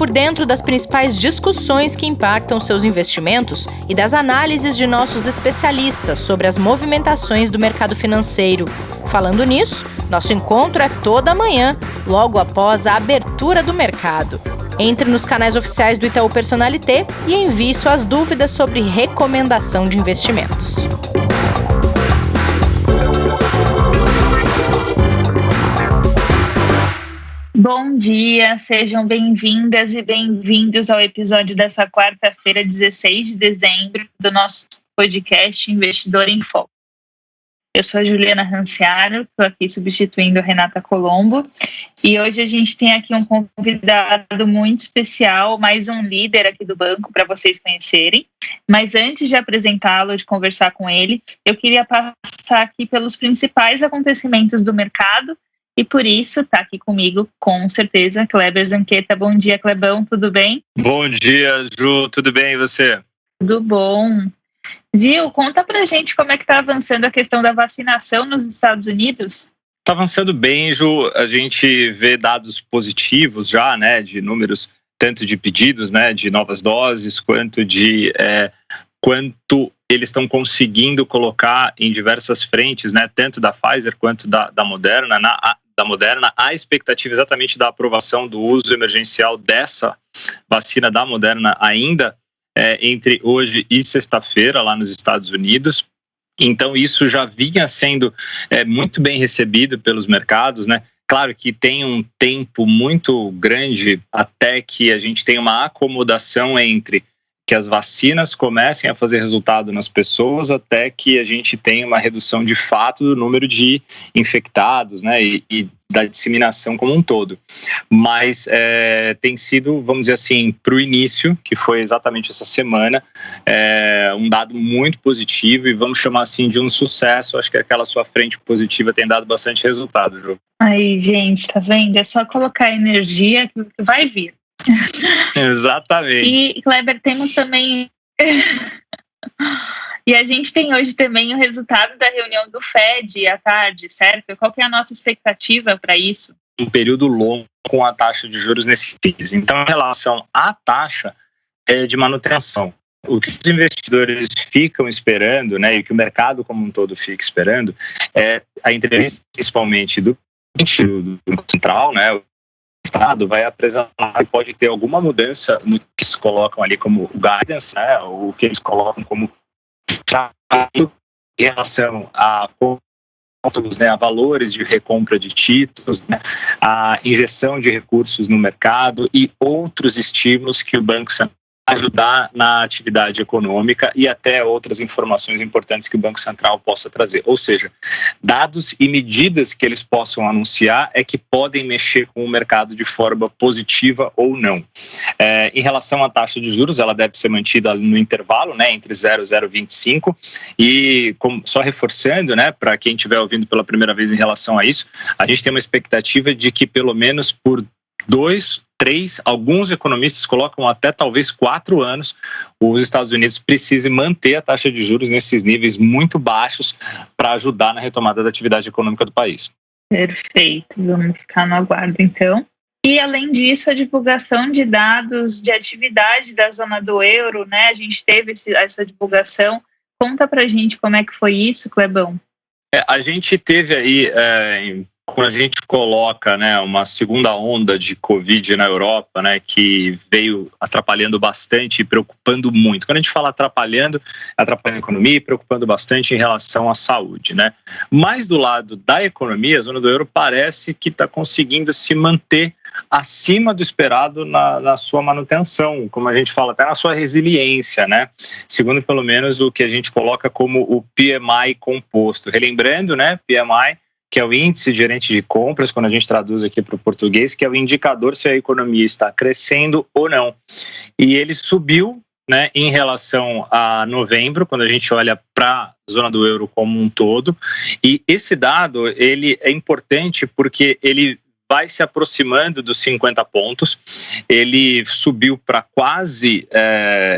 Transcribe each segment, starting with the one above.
por dentro das principais discussões que impactam seus investimentos e das análises de nossos especialistas sobre as movimentações do mercado financeiro. Falando nisso, nosso encontro é toda manhã, logo após a abertura do mercado. Entre nos canais oficiais do Itaú Personalité e envie suas dúvidas sobre recomendação de investimentos. Bom dia, sejam bem-vindas e bem-vindos ao episódio dessa quarta-feira, 16 de dezembro, do nosso podcast Investidor em Foco. Eu sou a Juliana Ranciaro, estou aqui substituindo a Renata Colombo, e hoje a gente tem aqui um convidado muito especial, mais um líder aqui do banco para vocês conhecerem. Mas antes de apresentá-lo, de conversar com ele, eu queria passar aqui pelos principais acontecimentos do mercado. E por isso está aqui comigo, com certeza, Kleber Zanqueta. Bom dia, Clebão, tudo bem? Bom dia, Ju, tudo bem e você? Tudo bom. Viu? Conta pra gente como é que está avançando a questão da vacinação nos Estados Unidos. Está avançando bem, Ju. A gente vê dados positivos já, né, de números tanto de pedidos, né, de novas doses, quanto de quanto eles estão conseguindo colocar em diversas frentes, né, tanto da Pfizer quanto da Moderna, a expectativa exatamente da aprovação do uso emergencial dessa vacina da Moderna ainda entre hoje e sexta-feira lá nos Estados Unidos. Então isso já vinha sendo muito bem recebido pelos mercados, né? Claro que tem um tempo muito grande até que a gente tenha uma acomodação entre que as vacinas comecem a fazer resultado nas pessoas até que a gente tenha uma redução de fato do número de infectados, né, e da disseminação como um todo. Mas tem sido, vamos dizer assim, para o início, que foi exatamente essa semana, um dado muito positivo e vamos chamar assim de um sucesso. Acho que aquela sua frente positiva tem dado bastante resultado, Ju. Aí, gente, tá vendo? É só colocar energia que vai vir. Exatamente. E, Kleber, temos também... E a gente tem hoje também o resultado da reunião do FED à tarde, certo? Qual que é a nossa expectativa para isso? Um período longo com a taxa de juros nesses dias. Então, em relação à taxa de manutenção, o que os investidores ficam esperando, né, e que o mercado como um todo fica esperando, é a entrevista, principalmente do Banco Central, né, o Estado vai apresentar e pode ter alguma mudança no que se colocam ali como guidance, né, o que eles colocam como em relação a pontos, né, a valores de recompra de títulos, né, a injeção de recursos no mercado e outros estímulos que o Banco Central ajudar na atividade econômica e até outras informações importantes que o Banco Central possa trazer. Ou seja, dados e medidas que eles possam anunciar é que podem mexer com o mercado de forma positiva ou não. Em relação à taxa de juros, ela deve ser mantida no intervalo, né, entre 0 e 0,25 e só reforçando, né, para quem estiver ouvindo pela primeira vez em relação a isso, a gente tem uma expectativa de que pelo menos por 2, 3, alguns economistas colocam até talvez 4 anos, os Estados Unidos precisem manter a taxa de juros nesses níveis muito baixos para ajudar na retomada da atividade econômica do país. Perfeito, vamos ficar no aguardo então. E além disso, a divulgação de dados de atividade da zona do euro, né? A gente teve essa divulgação. Conta pra gente como é que foi isso, Clebão. A gente teve aí... Quando a gente coloca, né, uma segunda onda de Covid na Europa, né, que veio atrapalhando bastante e preocupando muito. Quando a gente fala atrapalhando a economia e preocupando bastante em relação à saúde, né? Mas do lado da economia, a zona do euro parece que está conseguindo se manter acima do esperado na sua manutenção, como a gente fala, até na sua resiliência, né? Segundo pelo menos o que a gente coloca como o PMI composto. Relembrando, né, PMI, que é o índice de gerente de compras, quando a gente traduz aqui para o português, que é o indicador se a economia está crescendo ou não. E ele subiu, né, em relação a novembro, quando a gente olha para a zona do euro como um todo. E esse dado ele é importante porque ele vai se aproximando dos 50 pontos, ele subiu para quase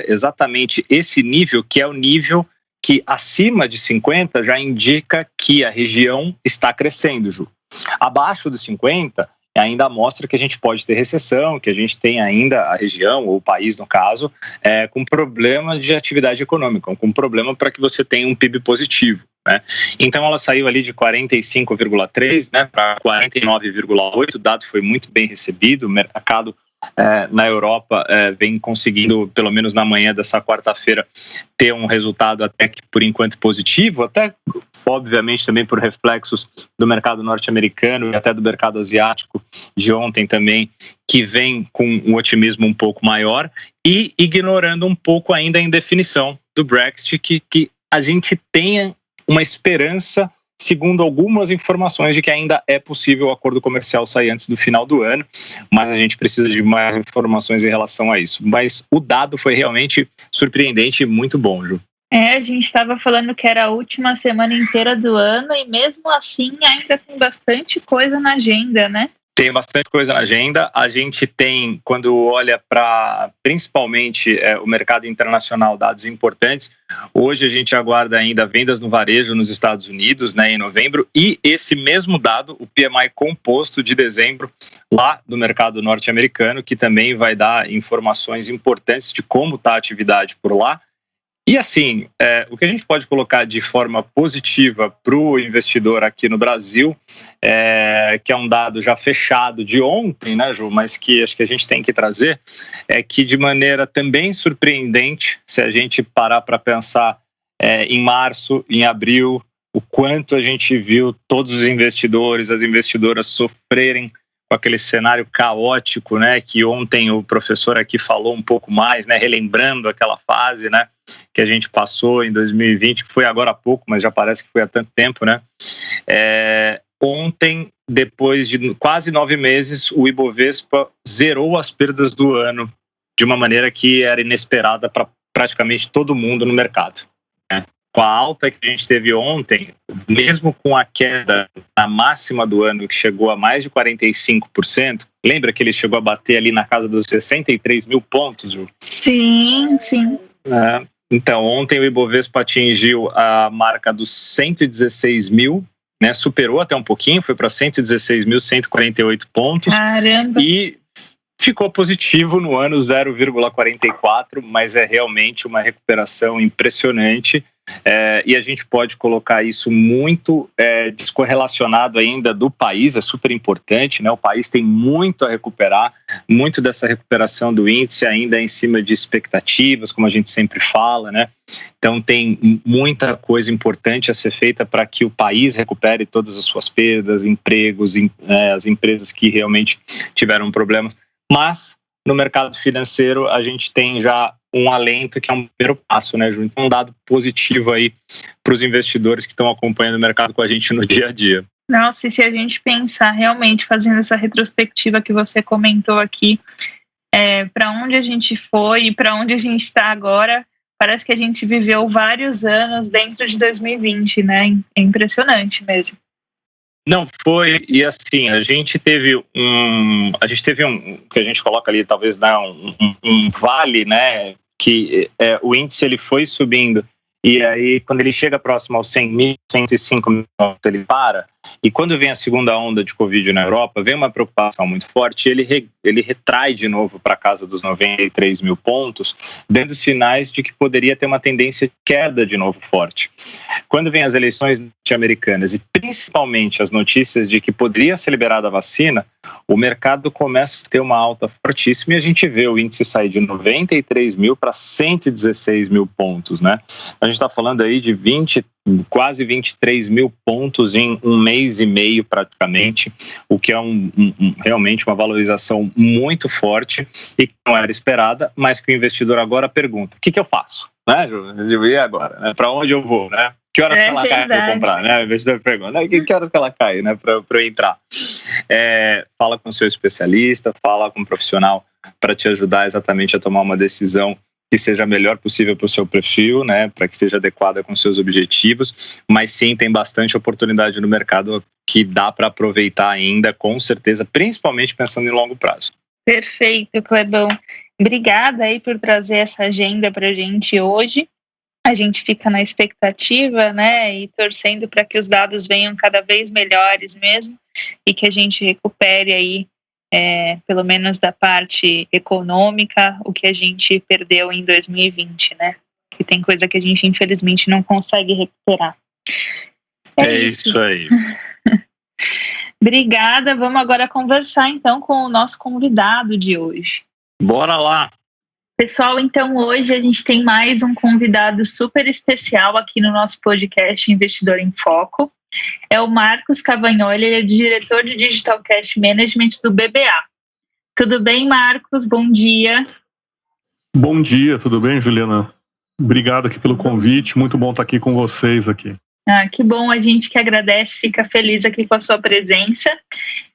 exatamente esse nível, que é o nível que acima de 50 já indica que a região está crescendo, Ju. Abaixo dos 50 ainda mostra que a gente pode ter recessão, que a gente tem ainda a região, ou o país no caso, com problema de atividade econômica, com problema para que você tenha um PIB positivo, né? Então ela saiu ali de 45,3, né, para 49,8, o dado foi muito bem recebido, o mercado na Europa vem conseguindo, pelo menos na manhã dessa quarta-feira, ter um resultado até que por enquanto positivo, até obviamente também por reflexos do mercado norte-americano e até do mercado asiático de ontem também, que vem com um otimismo um pouco maior e ignorando um pouco ainda a indefinição do Brexit, que a gente tenha uma esperança, segundo algumas informações, de que ainda é possível o acordo comercial sair antes do final do ano, mas a gente precisa de mais informações em relação a isso. Mas o dado foi realmente surpreendente e muito bom, Ju. A gente estava falando que era a última semana inteira do ano e mesmo assim ainda tem bastante coisa na agenda, né? Tem bastante coisa na agenda. A gente tem, quando olha para principalmente o mercado internacional, dados importantes. Hoje a gente aguarda ainda vendas no varejo nos Estados Unidos, né, em novembro, e esse mesmo dado, o PMI composto de dezembro, lá do mercado norte-americano, que também vai dar informações importantes de como está a atividade por lá. E assim, o que a gente pode colocar de forma positiva para o investidor aqui no Brasil, que é um dado já fechado de ontem, né, Ju, mas que acho que a gente tem que trazer, é que de maneira também surpreendente, se a gente parar para pensar em março, em abril, o quanto a gente viu todos os investidores, as investidoras sofrerem com aquele cenário caótico, né, que ontem o professor aqui falou um pouco mais, né, relembrando aquela fase, né, que a gente passou em 2020, que foi agora há pouco, mas já parece que foi há tanto tempo, né. Ontem, depois de quase 9 meses, o Ibovespa zerou as perdas do ano de uma maneira que era inesperada para praticamente todo mundo no mercado, né. Com a alta que a gente teve ontem, mesmo com a queda na máxima do ano, que chegou a mais de 45%, lembra que ele chegou a bater ali na casa dos 63 mil pontos, Ju? Sim, sim. Então, ontem o Ibovespa atingiu a marca dos 116 mil, né, superou até um pouquinho, foi para 116.148 pontos. Caramba! E ficou positivo no ano 0,44, mas é realmente uma recuperação impressionante. E a gente pode colocar isso muito descorrelacionado ainda do país, é super importante, né? O país tem muito a recuperar, muito dessa recuperação do índice ainda é em cima de expectativas, como a gente sempre fala, né? Então tem muita coisa importante a ser feita para que o país recupere todas as suas perdas, empregos, as empresas que realmente tiveram problemas, mas no mercado financeiro a gente tem já um alento que é um primeiro passo, né, Ju? Então, um dado positivo aí para os investidores que estão acompanhando o mercado com a gente no dia a dia. Nossa, e se a gente pensar realmente, fazendo essa retrospectiva que você comentou aqui, para onde a gente foi e para onde a gente está agora, parece que a gente viveu vários anos dentro de 2020, né? É impressionante mesmo. Não foi, e assim, a gente teve um que a gente coloca ali, talvez, né, um vale, né, que o índice ele foi subindo, e aí quando ele chega próximo aos 100 mil, 105 mil, ele para, e quando vem a segunda onda de Covid na Europa, vem uma preocupação muito forte, ele retrai de novo para casa dos 93 mil pontos, dando sinais de que poderia ter uma tendência de queda de novo forte. Quando vem as eleições norte-americanas e principalmente as notícias de que poderia ser liberada a vacina, o mercado começa a ter uma alta fortíssima e a gente vê o índice sair de 93 mil para 116 mil pontos, né? A gente está falando aí de quase 23 mil pontos em um mês e meio praticamente, o que é realmente uma valorização muito forte e que não era esperada, mas que o investidor agora pergunta, o que eu faço? Né, Ju? E agora? Né? Para onde eu vou? Né? Que horas que ela cai para comprar? Né? O investidor pergunta, que horas que ela cai, né, para eu entrar? Fala com o seu especialista, fala com um profissional para te ajudar exatamente a tomar uma decisão que seja a melhor possível para o seu perfil, né, para que esteja adequada com seus objetivos, mas sim, tem bastante oportunidade no mercado que dá para aproveitar ainda, com certeza, principalmente pensando em longo prazo. Perfeito, Clebão. Obrigada aí por trazer essa agenda para a gente hoje. A gente fica na expectativa, né, e torcendo para que os dados venham cada vez melhores mesmo. e que a gente recupere aí, pelo menos da parte econômica, o que a gente perdeu em 2020, né? Que tem coisa que a gente infelizmente não consegue recuperar. É isso aí. Obrigada. Vamos agora conversar então com o nosso convidado de hoje. Bora lá! Pessoal, então hoje a gente tem mais um convidado super especial aqui no nosso podcast Investidor em Foco. É o Marcos Cavagnoli, ele é diretor de Digital Cash Management do BBA. Tudo bem, Marcos? Bom dia. Bom dia, tudo bem, Juliana? Obrigado aqui pelo convite, muito bom estar aqui com vocês aqui. Que bom, a gente que agradece, fica feliz aqui com a sua presença.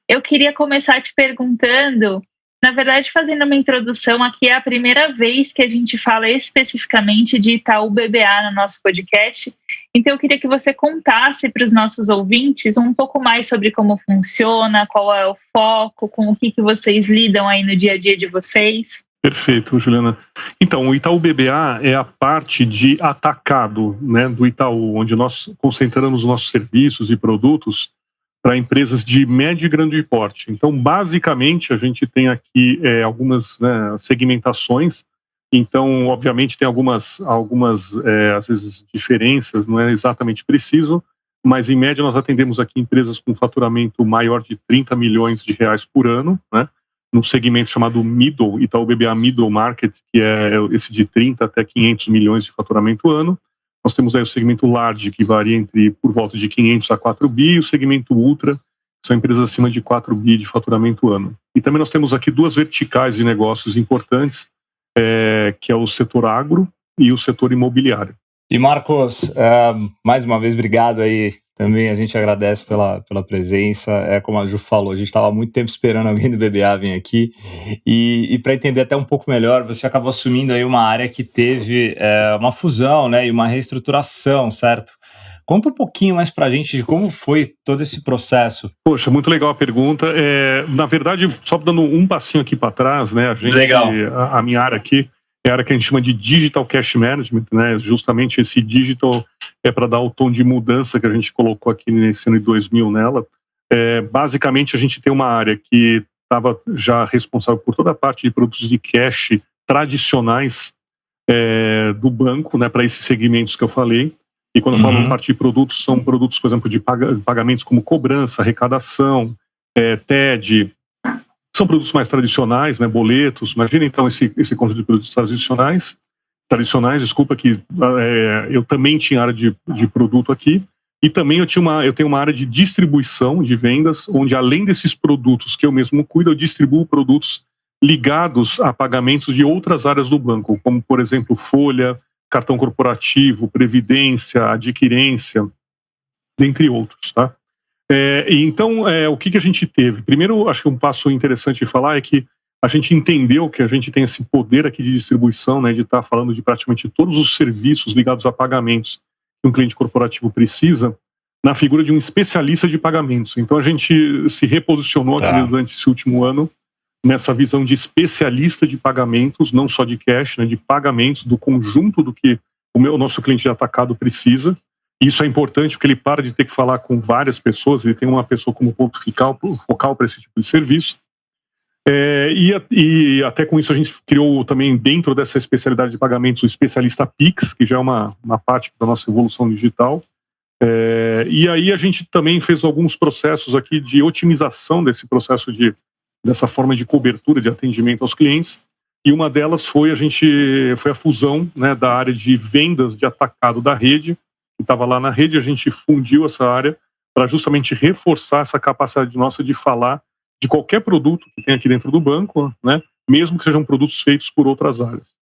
Eu queria começar te perguntando, na verdade, fazendo uma introdução aqui, é a primeira vez que a gente fala especificamente de Itaú BBA no nosso podcast. Então, eu queria que você contasse para os nossos ouvintes um pouco mais sobre como funciona, qual é o foco, com o que vocês lidam aí no dia a dia de vocês. Perfeito, Juliana. Então, o Itaú BBA é a parte de atacado, né, do Itaú, onde nós concentramos nossos serviços e produtos para empresas de médio e grande porte. Então, basicamente, a gente tem aqui algumas, né, segmentações. Então, obviamente, tem algumas às vezes, diferenças, não é exatamente preciso, mas, em média, nós atendemos aqui empresas com faturamento maior de 30 milhões de reais por ano, né, num segmento chamado Middle, Itaú BBA Middle Market, que é esse de 30 até 500 milhões de faturamento ano. Nós temos aí o segmento Large, que varia por volta de 500 a 4 bi, e o segmento Ultra, que são empresas acima de 4 bi de faturamento ano. E também nós temos aqui duas verticais de negócios importantes, que é o setor agro e o setor imobiliário. E Marcos, mais uma vez, obrigado aí. Também a gente agradece pela presença. Como a Ju falou, a gente estava há muito tempo esperando alguém do BBA vir aqui. E para entender até um pouco melhor, você acabou assumindo aí uma área que teve uma fusão, né, e uma reestruturação, certo? Conta um pouquinho mais para a gente de como foi todo esse processo. Poxa, muito legal a pergunta. Na verdade, só dando um passinho aqui para trás, né, Legal. A minha área aqui é a área que a gente chama de Digital Cash Management, né? Justamente esse digital é para dar o tom de mudança que a gente colocou aqui nesse ano de 2000 nela. Basicamente, a gente tem uma área que estava já responsável por toda a parte de produtos de cash tradicionais do banco, né, para esses segmentos que eu falei. E quando eu falo parte de produtos, são produtos, por exemplo, de pagamentos como cobrança, arrecadação, TED. São produtos mais tradicionais, né, boletos. Imagina, então, esse conjunto de produtos tradicionais, desculpa, que eu também tinha área de produto aqui, e também eu tenho uma área de distribuição, de vendas, onde além desses produtos que eu mesmo cuido, eu distribuo produtos ligados a pagamentos de outras áreas do banco, como, por exemplo, folha, cartão corporativo, previdência, adquirência, dentre outros, tá? Então, o que a gente teve? Primeiro, acho que um passo interessante de falar é que a gente entendeu que a gente tem esse poder aqui de distribuição, né, de estar falando de praticamente todos os serviços ligados a pagamentos que um cliente corporativo precisa, na figura de um especialista de pagamentos. Então, a gente se reposicionou aqui durante esse último ano nessa visão de especialista de pagamentos, não só de cash, né, de pagamentos, do conjunto do que o nosso cliente de atacado precisa. Isso é importante porque ele para de ter que falar com várias pessoas, ele tem uma pessoa como ponto focal para esse tipo de serviço. E até com isso a gente criou também, dentro dessa especialidade de pagamentos, o especialista Pix, que já é uma parte da nossa evolução digital. E aí a gente também fez alguns processos aqui de otimização desse processo dessa forma de cobertura de atendimento aos clientes. E uma delas foi a fusão, né, da área de vendas de atacado da rede, que estava lá na rede. A gente fundiu essa área para justamente reforçar essa capacidade nossa de falar de qualquer produto que tem aqui dentro do banco, né, mesmo que sejam produtos feitos por outras áreas.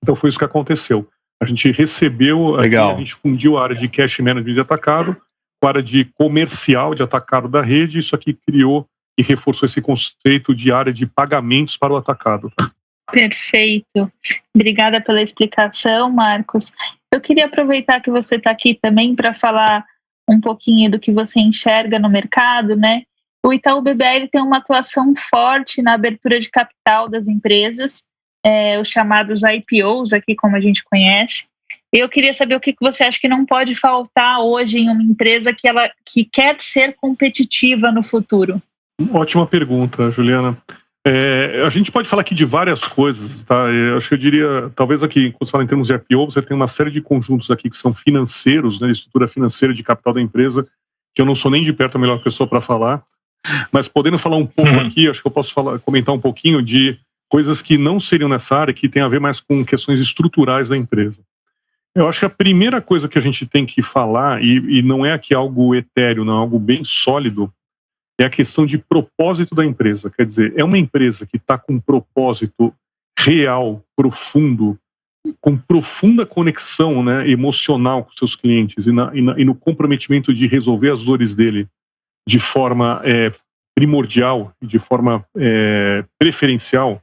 Então foi isso que aconteceu. A gente recebeu, a gente fundiu a área de cash management de atacado com a área de comercial de atacado da rede. Isso aqui criou e reforçou esse conceito de área de pagamentos para o atacado. Perfeito. Obrigada pela explicação, Marcos. Eu queria aproveitar que você está aqui também para falar um pouquinho do que você enxerga no mercado, né? O Itaú BBA ele tem uma atuação forte na abertura de capital das empresas, os chamados IPOs, aqui como a gente conhece. Eu queria saber o que você acha que não pode faltar hoje em uma empresa que quer ser competitiva no futuro. Ótima pergunta, Juliana. A gente pode falar aqui de várias coisas, tá? Eu acho que eu diria, talvez aqui, quando você fala em termos de IPO, você tem uma série de conjuntos aqui que são financeiros, né, de estrutura financeira de capital da empresa, que eu não sou nem de perto a melhor pessoa para falar, mas podendo falar um pouco aqui, acho que eu posso comentar um pouquinho de coisas que não seriam nessa área, que tem a ver mais com questões estruturais da empresa. Eu acho que a primeira coisa que a gente tem que falar, e não é aqui algo etéreo, não é algo bem sólido, é a questão de propósito da empresa. Quer dizer, é uma empresa que está com um propósito real, profundo, com profunda conexão, né, emocional com seus clientes e no comprometimento de resolver as dores dele de forma primordial, de forma preferencial.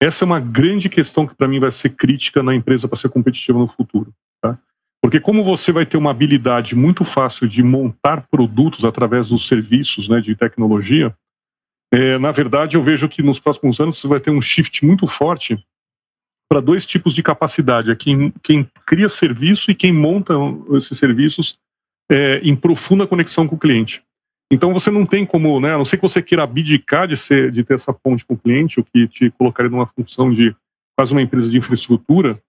Essa é uma grande questão que para mim vai ser crítica na empresa para ser competitiva no futuro. Tá? Porque como você vai ter uma habilidade muito fácil de montar produtos através dos serviços, né, de tecnologia, na verdade eu vejo que nos próximos anos você vai ter um shift muito forte para dois tipos de capacidade. É quem cria serviço e quem monta esses serviços em profunda conexão com o cliente. Então você não tem como, né, a não ser que você queira abdicar de ter essa ponte com o cliente, o que te colocaria numa função de quase uma empresa de infraestrutura,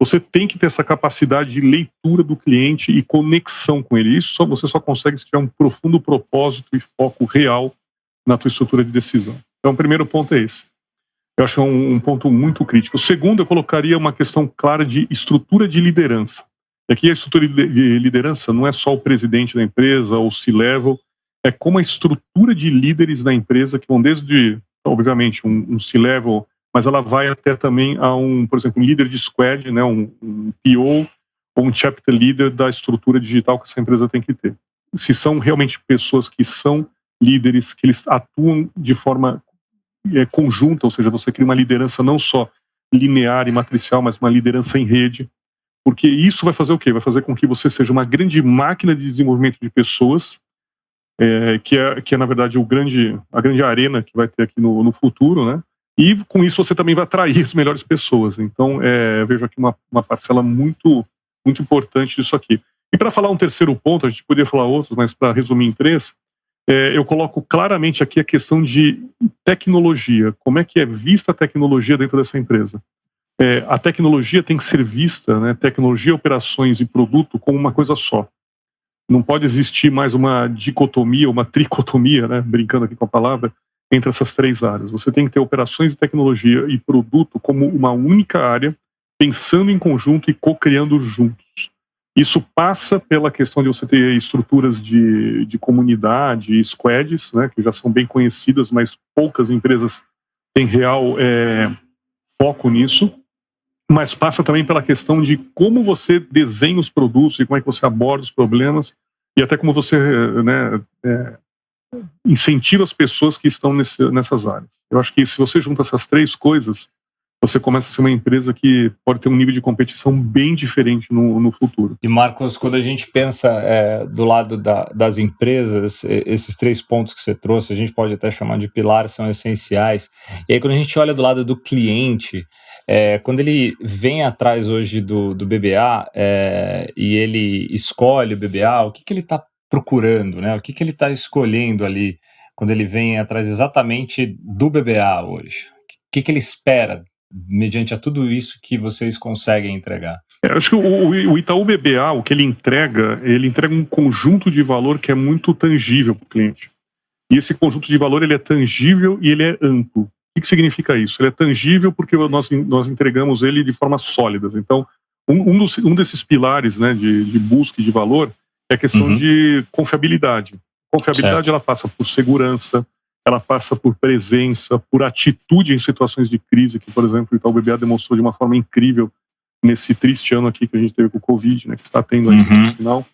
você tem que ter essa capacidade de leitura do cliente e conexão com ele. Isso você só consegue se tiver um profundo propósito e foco real na tua estrutura de decisão. Então o primeiro ponto é esse. Eu acho que é um ponto muito crítico. O segundo, eu colocaria uma questão clara de estrutura de liderança. E aqui a estrutura de liderança não é só o presidente da empresa ou o C-level, é como a estrutura de líderes da empresa, que vão desde, obviamente, um C-level, mas ela vai até também a por exemplo, um líder de squad, né, um PO ou um chapter leader da estrutura digital que essa empresa tem que ter. Se são realmente pessoas que são líderes, que eles atuam de forma conjunta, ou seja, você cria uma liderança não só linear e matricial, mas uma liderança em rede, porque isso vai fazer o quê? Vai fazer com que você seja uma grande máquina de desenvolvimento de pessoas, que é na verdade a grande arena que vai ter aqui no futuro, né? E com isso você também vai atrair as melhores pessoas. Então, eu vejo aqui uma parcela muito, muito importante disso aqui. E para falar um terceiro ponto, a gente poderia falar outros, mas para resumir em 3, eu coloco claramente aqui a questão de tecnologia. Como é que é vista a tecnologia dentro dessa empresa? A tecnologia tem que ser vista, né, tecnologia, operações e produto, como uma coisa só. Não pode existir mais uma dicotomia, uma tricotomia, né, brincando aqui com a palavra, entre essas 3 áreas. Você tem que ter operações de tecnologia e produto como uma única área, pensando em conjunto e co-criando juntos. Isso passa pela questão de você ter estruturas de comunidade, squads, né, que já são bem conhecidas, mas poucas empresas têm real foco nisso. Mas passa também pela questão de como você desenha os produtos e como é que você aborda os problemas e até como você, né, incentiva as pessoas que estão nessas áreas. Eu acho que se você junta essas 3 coisas, você começa a ser uma empresa que pode ter um nível de competição bem diferente no futuro. E Marcos, quando a gente pensa do lado das empresas, esses 3 pontos que você trouxe, a gente pode até chamar de pilares, são essenciais. E aí quando a gente olha do lado do cliente, quando ele vem atrás hoje do BBA e ele escolhe o BBA, o que ele está procurando, né? O que ele está escolhendo ali quando ele vem atrás exatamente do BBA hoje? O que ele espera mediante a tudo isso que vocês conseguem entregar? Acho que o Itaú BBA, o que ele entrega um conjunto de valor que é muito tangível para o cliente. E esse conjunto de valor ele é tangível e ele é amplo. O que significa isso? Ele é tangível porque nós entregamos ele de forma sólida. Então, um desses pilares, né, de busca e de valor é a questão de confiabilidade. Confiabilidade, ela passa por segurança, ela passa por presença, por atitude em situações de crise, que, por exemplo, o Itaú BBA demonstrou de uma forma incrível nesse triste ano aqui que a gente teve com o Covid, né, que está tendo aí no final.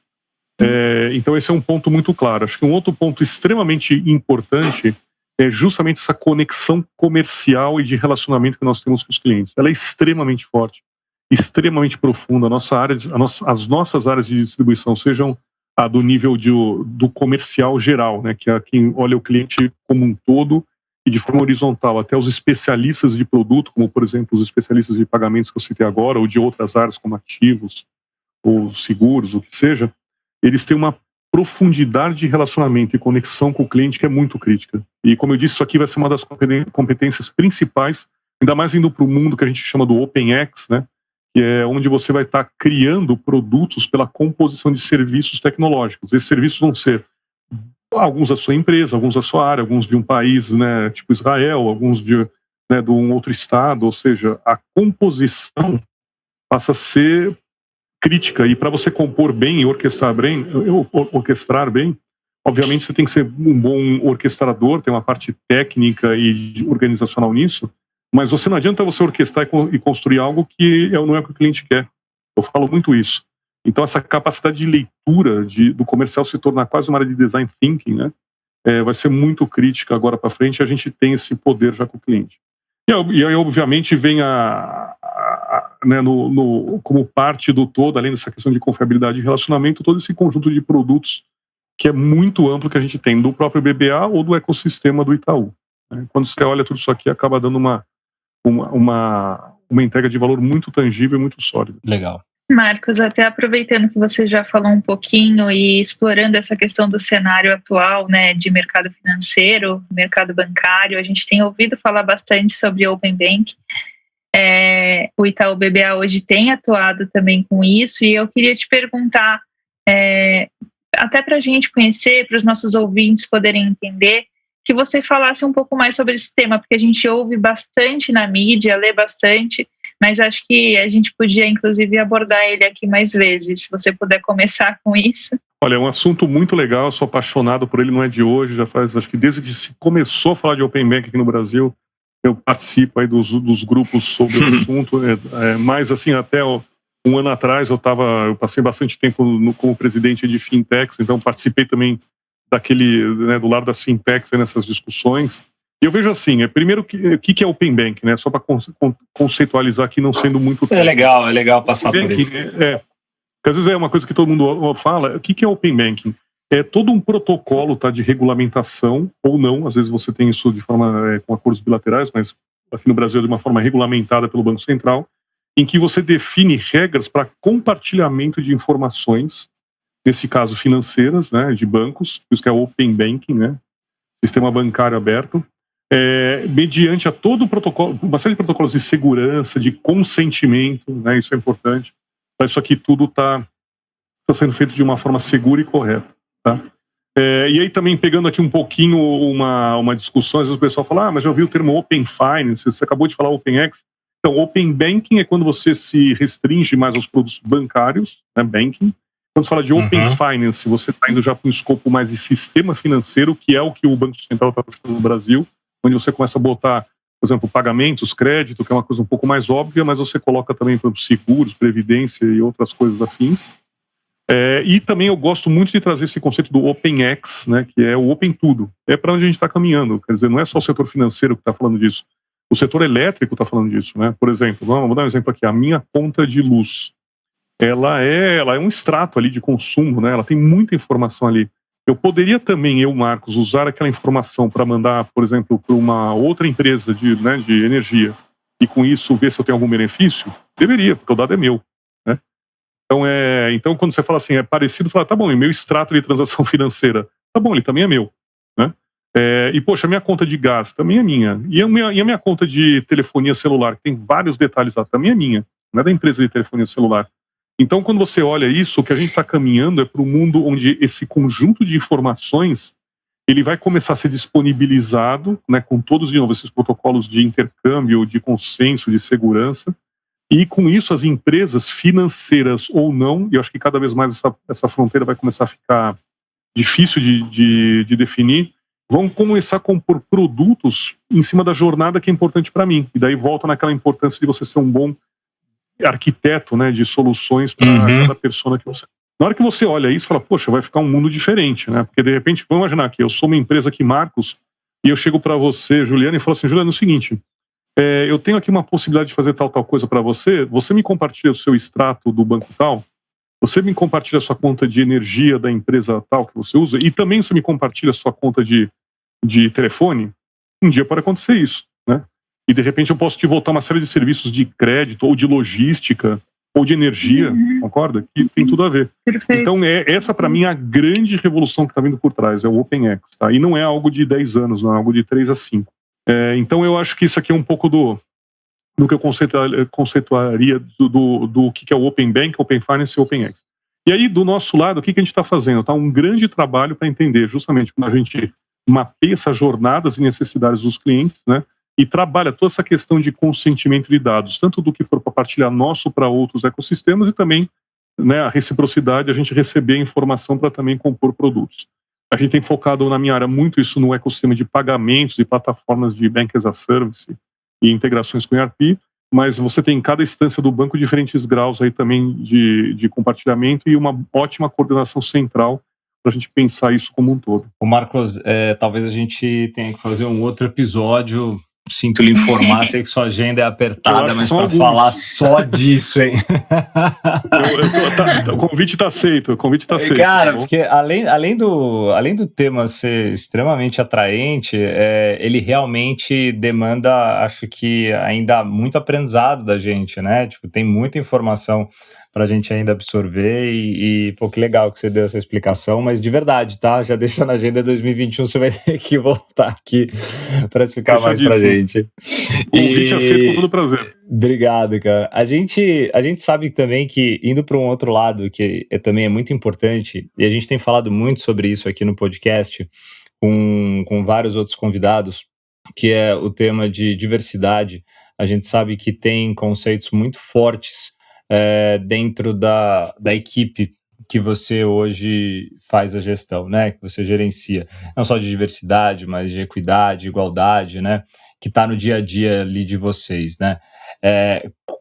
Então esse é um ponto muito claro. Acho que um outro ponto extremamente importante é justamente essa conexão comercial e de relacionamento que nós temos com os clientes. Ela é extremamente forte, extremamente profunda. As nossas áreas de distribuição, sejam do nível do comercial geral, né, que é quem olha o cliente como um todo, e de forma horizontal, até os especialistas de produto, como, por exemplo, os especialistas de pagamentos que eu citei agora, ou de outras áreas como ativos, ou seguros, o que seja, eles têm uma profundidade de relacionamento e conexão com o cliente que é muito crítica. E como eu disse, isso aqui vai ser uma das competências principais, ainda mais indo para o mundo que a gente chama do OpenX, né? Que é onde você vai estar criando produtos pela composição de serviços tecnológicos. Esses serviços vão ser alguns da sua empresa, alguns da sua área, alguns de um país, né, tipo Israel, alguns de um outro estado, ou seja, a composição passa a ser crítica, e para você compor bem e orquestrar bem, obviamente você tem que ser um bom orquestrador, tem uma parte técnica e organizacional nisso, mas não adianta você orquestrar e construir algo que não é o que o cliente quer. Eu falo muito isso. Então essa capacidade de leitura do comercial se tornar quase uma área de design thinking, né, vai ser muito crítica agora para frente, e a gente tem esse poder já com o cliente. E aí obviamente vem como parte do todo, além dessa questão de confiabilidade e relacionamento, todo esse conjunto de produtos que é muito amplo que a gente tem do próprio BBA ou do ecossistema do Itaú. Quando você olha tudo isso aqui, acaba dando uma entrega de valor muito tangível e muito sólida. Legal. Marcos, até aproveitando que você já falou um pouquinho e explorando essa questão do cenário atual, né, de mercado financeiro, mercado bancário, a gente tem ouvido falar bastante sobre Open Bank. O Itaú BBA hoje tem atuado também com isso, e eu queria te perguntar, até para a gente conhecer, para os nossos ouvintes poderem entender, que você falasse um pouco mais sobre esse tema, porque a gente ouve bastante na mídia, lê bastante, mas acho que a gente podia, inclusive, abordar ele aqui mais vezes, se você puder começar com isso. Olha, é um assunto muito legal, eu sou apaixonado por ele, não é de hoje, já faz, acho que desde que se começou a falar de Open Bank aqui no Brasil, eu participo aí dos grupos sobre o assunto, mas assim, até um ano atrás eu passei bastante tempo como presidente de fintechs, então participei também do lado das fintechs nessas discussões. E eu vejo assim, primeiro, o que é Open Bank, né? Só para conceitualizar aqui, não sendo muito técnico. É legal passar por isso. Porque às vezes é uma coisa que todo mundo fala, o que é Open Banking? É todo um protocolo, de regulamentação, ou não, às vezes você tem isso de forma com acordos bilaterais, mas aqui no Brasil é de uma forma regulamentada pelo Banco Central, em que você define regras para compartilhamento de informações, nesse caso financeiras, né, de bancos, por isso que é Open Banking, né, sistema bancário aberto, mediante a todo o protocolo, uma série de protocolos de segurança, de consentimento, né, isso é importante, para isso aqui tudo está sendo feito de uma forma segura e correta. Tá? E aí também pegando aqui um pouquinho uma discussão, às vezes o pessoal fala, mas já ouvi o termo Open Finance, você acabou de falar OpenX. Então, Open Banking é quando você se restringe mais aos produtos bancários, né, banking. Quando você fala de Open Finance, você está indo já para um escopo mais de sistema financeiro, que é o que o Banco Central está fazendo no Brasil, onde você começa a botar, por exemplo, pagamentos, crédito, que é uma coisa um pouco mais óbvia, mas você coloca também, por exemplo, seguros, previdência e outras coisas afins. E também eu gosto muito de trazer esse conceito do OpenX, né, que é o Open Tudo. É para onde a gente está caminhando. Quer dizer, não é só o setor financeiro que está falando disso. O setor elétrico está falando disso, né? Por exemplo, vou dar um exemplo aqui. A minha conta de luz, ela é um extrato ali de consumo, né? Ela tem muita informação ali. Eu poderia também, Marcos, usar aquela informação para mandar, por exemplo, para uma outra empresa de energia e com isso ver se eu tenho algum benefício? Deveria, porque o dado é meu. Então, quando você fala assim, é parecido, fala, tá bom, e meu extrato de transação financeira, tá bom, ele também é meu, né? E, poxa, a minha conta de gás também é minha. E a minha conta de telefonia celular, que tem vários detalhes lá, também é minha, não é da empresa de telefonia celular. Então, quando você olha isso, o que a gente está caminhando é para um mundo onde esse conjunto de informações, ele vai começar a ser disponibilizado, né, com todos, de novo, esses protocolos de intercâmbio, de consenso, de segurança. E com isso as empresas financeiras ou não, e eu acho que cada vez mais essa fronteira vai começar a ficar difícil de definir, vão começar a compor produtos em cima da jornada que é importante para mim. E daí volta naquela importância de você ser um bom arquiteto, né, de soluções para cada persona que você... Na hora que você olha isso, fala, poxa, vai ficar um mundo diferente, né? Porque de repente, vamos imaginar que eu sou uma empresa aqui, Marcos, e eu chego para você, Juliana, e falo assim, Juliana, é o seguinte... eu tenho aqui uma possibilidade de fazer tal coisa para você, você me compartilha o seu extrato do banco tal, você me compartilha a sua conta de energia da empresa tal que você usa, e também você me compartilha a sua conta de telefone, um dia pode acontecer isso, né? E de repente eu posso te voltar uma série de serviços de crédito ou de logística, ou de energia, concorda? Que tem tudo a ver. Perfeito. Então, essa para mim é a grande revolução que está vindo por trás, é o OpenX, tá? E não é algo de 10 anos, não é algo de 3 a 5. Então, eu acho que isso aqui é um pouco do que eu conceituaria do que é o Open Bank, Open Finance e OpenX. E aí, do nosso lado, o que a gente está fazendo? Tá um grande trabalho para entender justamente como a gente mapeia essas jornadas e necessidades dos clientes, né? E trabalha toda essa questão de consentimento de dados, tanto do que for para partilhar nosso para outros ecossistemas e também, né, a reciprocidade, a gente receber a informação para também compor produtos. A gente tem focado na minha área muito isso no ecossistema de pagamentos e plataformas de Bank as a Service e integrações com ERP, mas você tem em cada instância do banco diferentes graus aí também de compartilhamento e uma ótima coordenação central para a gente pensar isso como um todo. O Marcos, talvez a gente tenha que fazer um outro episódio. Sinto lhe informar, sei que sua agenda é apertada, mas para falar só disso, hein? O convite está aceito, Cara, porque além do tema ser extremamente atraente, ele realmente demanda, acho que ainda muito aprendizado da gente, né? Tipo, tem muita informação para a gente ainda absorver e pô, que legal que você deu essa explicação, mas de verdade, tá? Já deixa na agenda 2021, você vai ter que voltar aqui para explicar mais pra gente. Convite aceito com todo prazer. Obrigado, cara. A gente sabe também que, indo para um outro lado, que também é muito importante, e a gente tem falado muito sobre isso aqui no podcast, com vários outros convidados, que é o tema de diversidade. A gente sabe que tem conceitos muito fortes dentro da equipe que você hoje faz a gestão, né? Que você gerencia, não só de diversidade, mas de equidade, igualdade, né? Que está no dia a dia ali de vocês, né?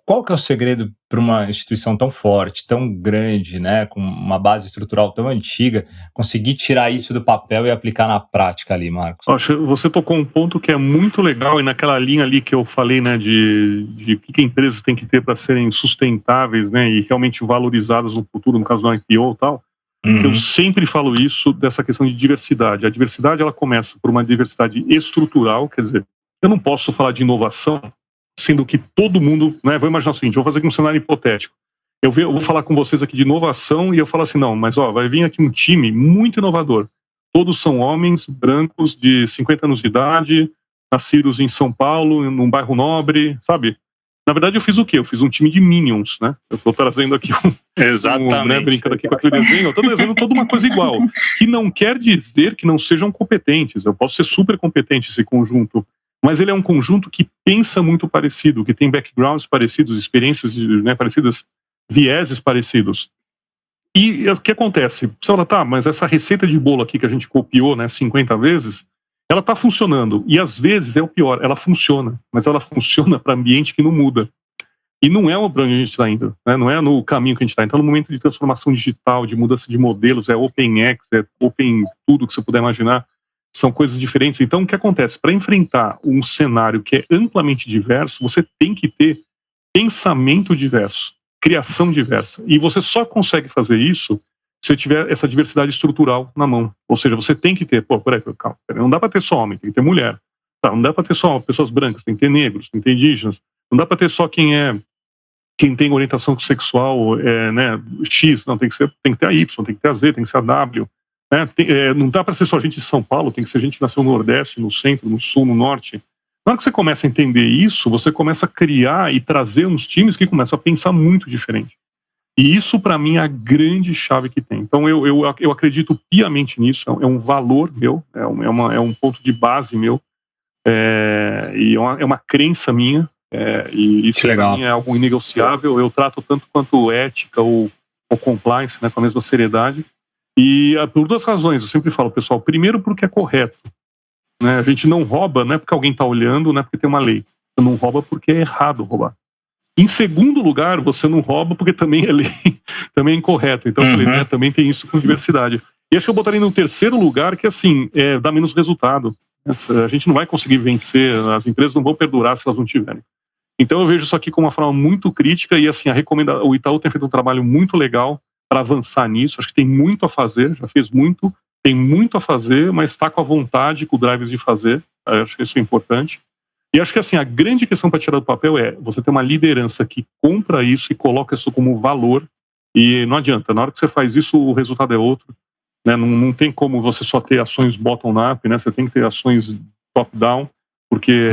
Qual que é o segredo para uma instituição tão forte, tão grande, né? Com uma base estrutural tão antiga, conseguir tirar isso do papel e aplicar na prática ali, Marcos? Você tocou um ponto que é muito legal e naquela linha ali que eu falei, né? De que empresas têm que ter para serem sustentáveis, né? E realmente valorizadas no futuro, no caso do IPO e tal. Eu sempre falo isso dessa questão de diversidade. A diversidade, ela começa por uma diversidade estrutural, quer dizer, eu não posso falar de inovação, sendo que todo mundo, né, vou imaginar o seguinte, vou fazer aqui um cenário hipotético. Eu vou falar com vocês aqui de inovação e eu falo assim, não, mas vai vir aqui um time muito inovador. Todos são homens brancos de 50 anos de idade, nascidos em São Paulo, num bairro nobre, sabe? Na verdade, eu fiz o quê? Eu fiz um time de Minions, né? Eu estou trazendo aqui Exatamente. Brincando aqui com aquele desenho, eu estou trazendo toda uma coisa igual, que não quer dizer que não sejam competentes. Eu posso ser super competente esse conjunto, mas ele é um conjunto que pensa muito parecido, que tem backgrounds parecidos, experiências, né, parecidas, vieses parecidos. E o que acontece? Você fala, tá, mas essa receita de bolo aqui que a gente copiou, né, 50 vezes, ela está funcionando. E às vezes é o pior, ela funciona, mas ela funciona para ambiente que não muda. E não é para onde a gente está indo, né? Não é no caminho que a gente está. Então, no momento de transformação digital, de mudança de modelos, é OpenX, é Open tudo que você puder imaginar, são coisas diferentes. Então, o que acontece? Para enfrentar um cenário que é amplamente diverso, você tem que ter pensamento diverso, criação diversa. E você só consegue fazer isso se tiver essa diversidade estrutural na mão. Ou seja, você tem que ter, calma, não dá para ter só homem, tem que ter mulher. Tá, não dá para ter só pessoas brancas, tem que ter negros, tem que ter indígenas. Não dá para ter só quem tem orientação sexual, né, X, não, tem que ter a Y, tem que ter a Z, tem que ser a W. Né, não dá para ser só gente de São Paulo, tem que ser gente que nasceu no Nordeste, no Centro, no Sul, no Norte. Na hora que você começa a entender isso, você começa a criar e trazer uns times que começam a pensar muito diferente. E isso, para mim, é a grande chave que tem. Então, eu acredito piamente nisso, é um valor meu, é um ponto de base meu, e é uma crença minha, e isso para mim é algo inegociável. Eu trato tanto quanto ética ou compliance, né, com a mesma seriedade. E por duas razões, eu sempre falo, pessoal, primeiro porque é correto. Né, a gente não rouba, não é porque alguém está olhando, não é porque tem uma lei. Você não rouba porque é errado roubar. Em segundo lugar, você não rouba porque também é lei, também é incorreto. Então, eu falei, né, também tem isso com diversidade. E acho que eu botaria no terceiro lugar, que assim, dá menos resultado. A gente não vai conseguir vencer, as empresas não vão perdurar se elas não tiverem. Então, eu vejo isso aqui como uma forma muito crítica e assim, o Itaú tem feito um trabalho muito legal para avançar nisso. Acho que tem muito a fazer, já fez muito, tem muito a fazer, mas está com a vontade, com o drive de fazer. Acho que isso é importante. E acho que assim, a grande questão para tirar do papel é você ter uma liderança que compra isso e coloca isso como valor, e não adianta, na hora que você faz isso o resultado é outro, né? Não tem como você só ter ações bottom-up, né? Você tem que ter ações top-down, porque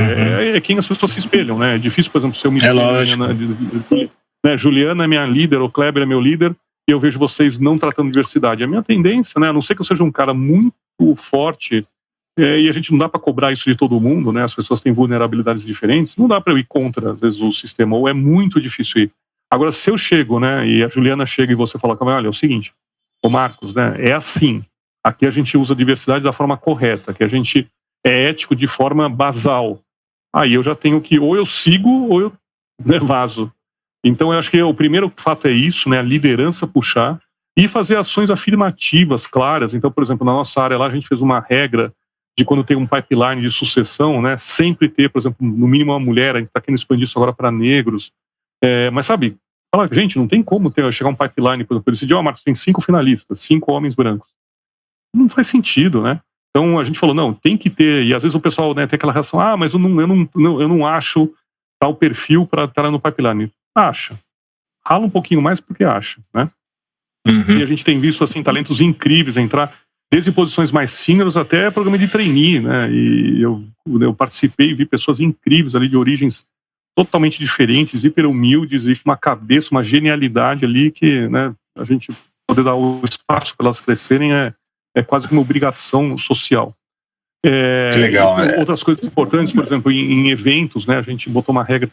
é quem as pessoas se espelham, né? É difícil, por exemplo, se eu me espelho, né? Juliana é minha líder, o Kleber é meu líder, e eu vejo vocês não tratando diversidade. A minha tendência, né? A não ser que eu seja um cara muito forte, e a gente não dá para cobrar isso de todo mundo, né? As pessoas têm vulnerabilidades diferentes, não dá para eu ir contra, às vezes, o sistema, ou é muito difícil ir. Agora, se eu chego, né, e a Juliana chega e você fala, olha, é o seguinte, ô Marcos, né, é assim, aqui a gente usa a diversidade da forma correta, que a gente é ético de forma basal. Aí eu já tenho que, ou eu sigo, ou eu, né, vazo. Então, eu acho que o primeiro fato é isso, né, a liderança puxar, e fazer ações afirmativas, claras. Então, por exemplo, na nossa área lá, a gente fez uma regra de quando tem um pipeline de sucessão, né, sempre ter, por exemplo, no mínimo uma mulher, a gente está querendo expandir isso agora para negros, mas sabe, fala, gente, não tem como chegar um pipeline, por exemplo, decidir, Marcos, tem 5 finalistas, 5 homens brancos. Não faz sentido, né? Então a gente falou, não, tem que ter, e às vezes o pessoal, né, tem aquela reação, mas eu não acho tal perfil para estar no pipeline. Acha. Rala um pouquinho mais porque acha, né? E a gente tem visto, assim, talentos incríveis entrar, desde posições mais seniors até programa de trainee, né? E eu participei e vi pessoas incríveis ali de origens totalmente diferentes, hiper humildes e com uma cabeça, uma genialidade ali que, né, a gente poder dar o espaço para elas crescerem é quase que uma obrigação social. Que legal, né? Outras coisas importantes, por exemplo, em eventos, né, a gente botou uma regra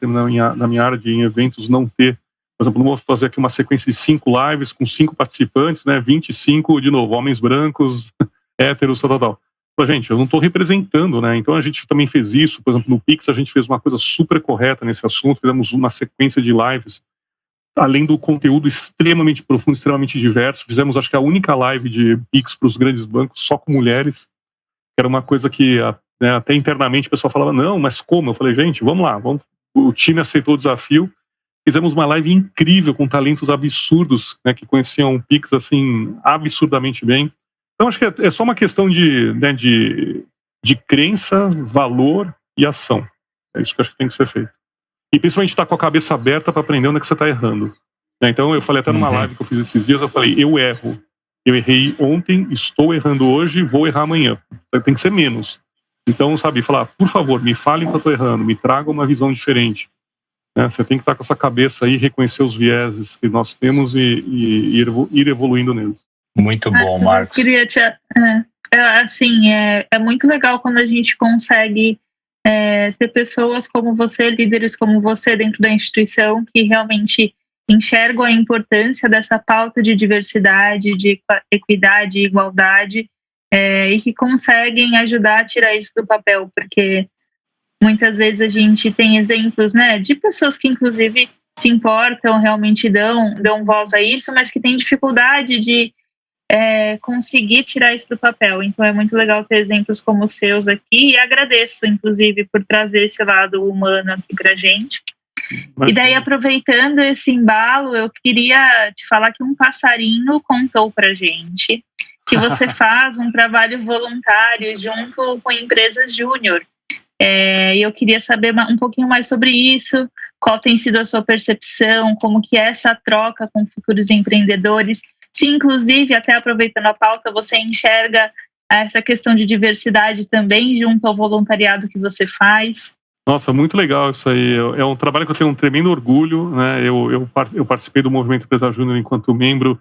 na minha área de em eventos não ter, por exemplo, não vou fazer aqui uma sequência de 5 lives com 5 participantes, né, 25, de novo, homens brancos, héteros, tal. Gente, eu não estou representando, né? Então a gente também fez isso, por exemplo, no Pix a gente fez uma coisa super correta nesse assunto, fizemos uma sequência de lives, além do conteúdo extremamente profundo, extremamente diverso, fizemos acho que a única live de Pix para os grandes bancos só com mulheres, que era uma coisa que, né, até internamente o pessoal falava, não, mas como? Eu falei, gente, vamos lá, o time aceitou o desafio, fizemos uma live incrível com talentos absurdos, né, que conheciam o Pix assim, absurdamente bem. Então, acho que é só uma questão de crença, valor e ação. É isso que eu acho que tem que ser feito. E principalmente estar com a cabeça aberta para aprender onde é que você está errando. Então, eu falei até numa live que eu fiz esses dias, eu falei, eu erro. Eu errei ontem, estou errando hoje, vou errar amanhã. Tem que ser menos. Então, sabe, falar, por favor, me falem que eu estou errando, me traga uma visão diferente. Você tem que estar com essa cabeça aí, reconhecer os vieses que nós temos e ir evoluindo neles. Muito bom, Marcos. Eu queria assim, é muito legal quando a gente consegue ter pessoas como você, líderes como você dentro da instituição que realmente enxergam a importância dessa pauta de diversidade, de equidade e igualdade e que conseguem ajudar a tirar isso do papel, porque muitas vezes a gente tem exemplos, né, de pessoas que inclusive se importam, realmente dão voz a isso, mas que têm dificuldade de conseguir tirar isso do papel. Então é muito legal ter exemplos como os seus aqui e agradeço, inclusive, por trazer esse lado humano aqui pra gente. E daí, aproveitando esse embalo, eu queria te falar que um passarinho contou pra gente que você faz um trabalho voluntário junto com empresas júnior. E eu queria saber um pouquinho mais sobre isso, qual tem sido a sua percepção, como que é essa troca com futuros empreendedores, se inclusive, até aproveitando a pauta, você enxerga essa questão de diversidade também junto ao voluntariado que você faz. Nossa, muito legal isso aí. É um trabalho que eu tenho um tremendo orgulho, né? Eu participei do Movimento Empresário Júnior enquanto membro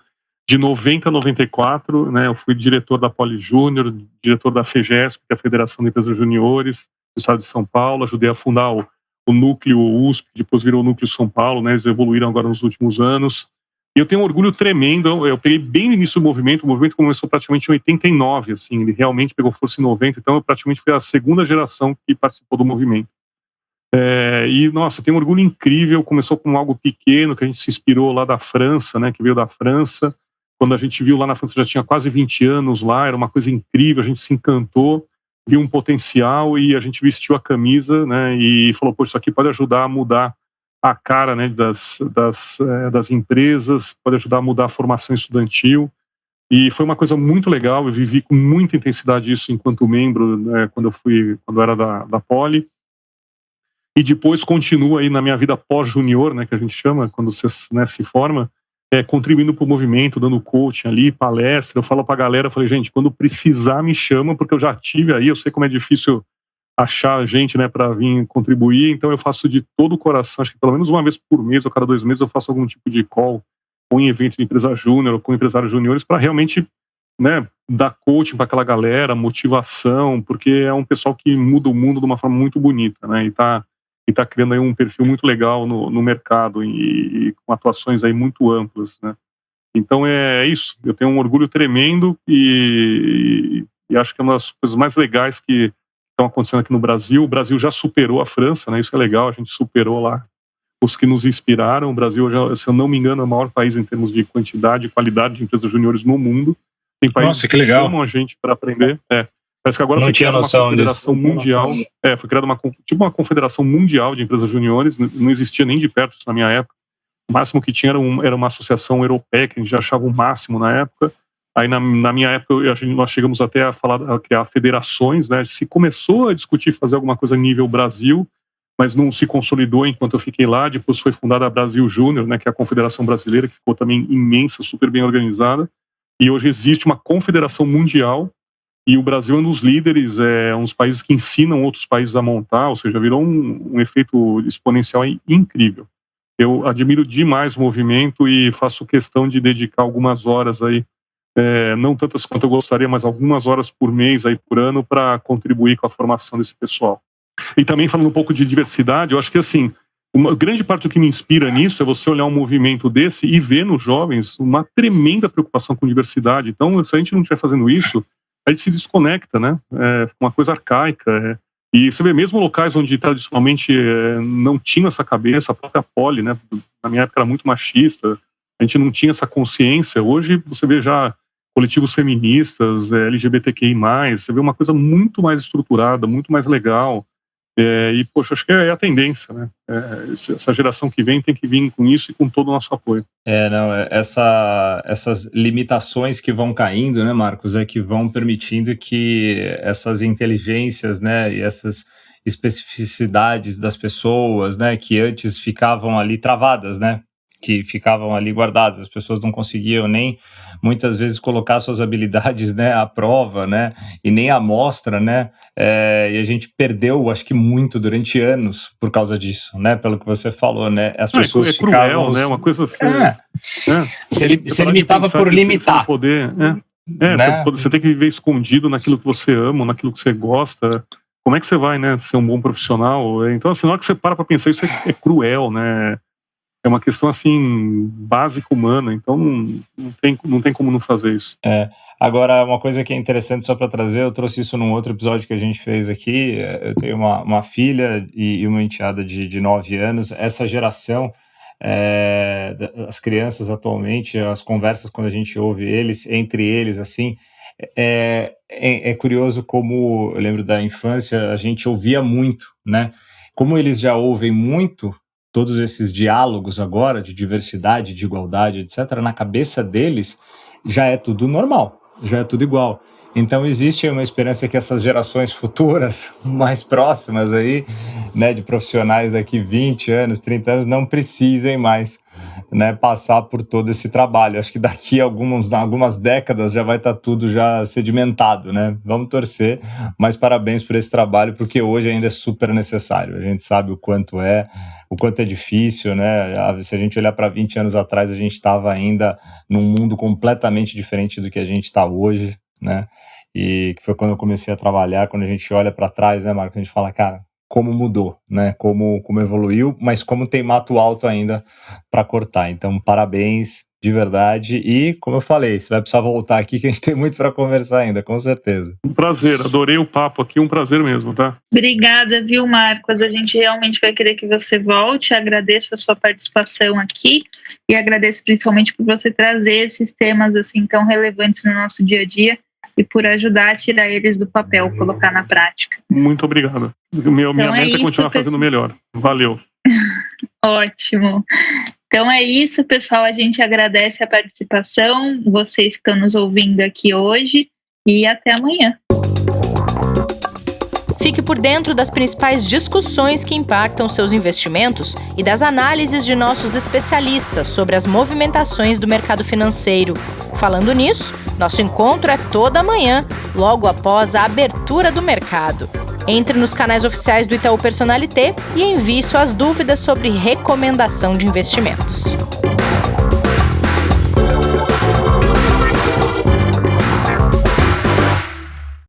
de 90 a 94, né? Eu fui diretor da Poli Júnior, diretor da FEGESP, que é a Federação de Empresas Juniores do Estado de São Paulo. Ajudei a fundar o núcleo USP, depois virou o núcleo São Paulo, né? Eles evoluíram agora nos últimos anos. E eu tenho um orgulho tremendo. Eu peguei bem no início do movimento. O movimento começou praticamente em 89, assim. Ele realmente pegou força em 90. Então, eu praticamente fui a segunda geração que participou do movimento. E, nossa, eu tenho um orgulho incrível. Começou com algo pequeno, que a gente se inspirou lá da França, né? Que veio da França. Quando a gente viu lá na França, já tinha quase 20 anos lá. Era uma coisa incrível. A gente se encantou, viu um potencial e a gente vestiu a camisa, né? E falou, pô, isso aqui pode ajudar a mudar a cara, né, das empresas, pode ajudar a mudar a formação estudantil. E foi uma coisa muito legal. Eu vivi com muita intensidade isso enquanto membro, né, quando eu era da Poli. e depois continua aí na minha vida pós-junior, né, que a gente chama, quando você, né, se forma, contribuindo para o movimento, dando coaching ali, palestra. Eu falo para a galera, eu falei, gente, quando precisar me chama, porque eu já tive aí, eu sei como é difícil achar gente, né, para vir contribuir, então eu faço de todo o coração, acho que pelo menos uma vez por mês ou cada 2 meses eu faço algum tipo de call ou em evento de empresa júnior ou com empresários juniores para realmente, né, dar coaching para aquela galera, motivação, porque é um pessoal que muda o mundo de uma forma muito bonita, né, e tá criando aí um perfil muito legal no mercado e com atuações aí muito amplas, né. Então é isso, eu tenho um orgulho tremendo e acho que é uma das coisas mais legais que estão acontecendo aqui no Brasil. O Brasil já superou a França, né? Isso é legal, a gente superou lá os que nos inspiraram. O Brasil, já, se eu não me engano, é o maior país em termos de quantidade e qualidade de empresas juniores no mundo. Tem países que chamam a gente para aprender. Parece que agora foi criada uma confederação mundial. Foi criada uma confederação mundial de empresas juniores. Não existia nem de perto isso na minha época. O máximo que tinha era uma associação europeia, que a gente já achava o máximo na época. Aí, na minha época, nós chegamos até a criar federações, né? Se começou a discutir fazer alguma coisa nível Brasil, mas não se consolidou enquanto eu fiquei lá. Depois foi fundada a Brasil Júnior, né? Que é a confederação brasileira, que ficou também imensa, super bem organizada. E hoje existe uma confederação mundial, e o Brasil é um dos líderes, um dos países que ensinam outros países a montar, ou seja, virou um efeito exponencial incrível. Eu admiro demais o movimento e faço questão de dedicar algumas horas aí, não tantas quanto eu gostaria, mas algumas horas por mês, aí por ano, para contribuir com a formação desse pessoal. E também falando um pouco de diversidade, eu acho que assim, uma grande parte do que me inspira nisso é você olhar um movimento desse e ver nos jovens uma tremenda preocupação com diversidade. Então, se a gente não estiver fazendo isso, a gente se desconecta, né? Uma coisa arcaica. E você vê mesmo locais onde tradicionalmente não tinha essa cabeça, a própria Poli, né? Na minha época era muito machista, a gente não tinha essa consciência. Hoje você vê já coletivos feministas, LGBTQI+, você vê uma coisa muito mais estruturada, muito mais legal. E, poxa, acho que é a tendência, né? Essa geração que vem tem que vir com isso e com todo o nosso apoio. Essas limitações que vão caindo, né, Marcos, que vão permitindo que essas inteligências, né, e essas especificidades das pessoas, né, que antes ficavam ali travadas, né, que ficavam ali guardadas, as pessoas não conseguiam nem, muitas vezes, colocar suas habilidades, né, à prova, né, e nem à mostra, né, e a gente perdeu, acho que muito, durante anos, por causa disso, né, pelo que você falou, né, as pessoas ficavam... cruel, né, uma coisa assim... Se limitava por limitar. Poder, né? Você tem que viver escondido naquilo que você ama, naquilo que você gosta. Como é que você vai, né, ser um bom profissional? Então, assim, na hora que você para pensar, isso é cruel, né? É uma questão, assim, básica humana, então não tem como não fazer isso. Agora, uma coisa que é interessante só para trazer, eu trouxe isso num outro episódio que a gente fez aqui, eu tenho uma filha e uma enteada de 9 anos, essa geração, as crianças atualmente, as conversas quando a gente ouve entre eles, assim, é curioso como, eu lembro da infância, a gente ouvia muito, né? Como eles já ouvem muito, todos esses diálogos agora de diversidade, de igualdade, etc., na cabeça deles já é tudo normal, já é tudo igual. Então existe uma esperança que essas gerações futuras, mais próximas aí, né, de profissionais daqui 20 anos, 30 anos, não precisem mais, né, passar por todo esse trabalho. Acho que daqui a algumas décadas já vai estar tudo já sedimentado, né? Vamos torcer, mas parabéns por esse trabalho, porque hoje ainda é super necessário. A gente sabe o quanto é difícil, né? Se a gente olhar para 20 anos atrás, a gente estava ainda num mundo completamente diferente do que a gente está hoje, né? E que foi quando eu comecei a trabalhar, quando a gente olha para trás, né, Marcos, a gente fala, cara, como mudou, né? Como evoluiu, mas como tem mato alto ainda para cortar. Então, parabéns de verdade. E, como eu falei, você vai precisar voltar aqui, que a gente tem muito para conversar ainda, com certeza. Um prazer, adorei o papo aqui, um prazer mesmo, tá? Obrigada, viu, Marcos? A gente realmente vai querer que você volte. Agradeço a sua participação aqui e agradeço principalmente por você trazer esses temas assim tão relevantes no nosso dia a dia e por ajudar a tirar eles do papel, colocar na prática. Muito obrigado. Minha meta é continuar fazendo melhor. Valeu. Ótimo. Então é isso, pessoal. A gente agradece a participação, vocês que estão nos ouvindo aqui hoje, e até amanhã. Fique por dentro das principais discussões que impactam seus investimentos e das análises de nossos especialistas sobre as movimentações do mercado financeiro. Falando nisso, nosso encontro é toda manhã, logo após a abertura do mercado. Entre nos canais oficiais do Itaú Personalité e envie suas dúvidas sobre recomendação de investimentos.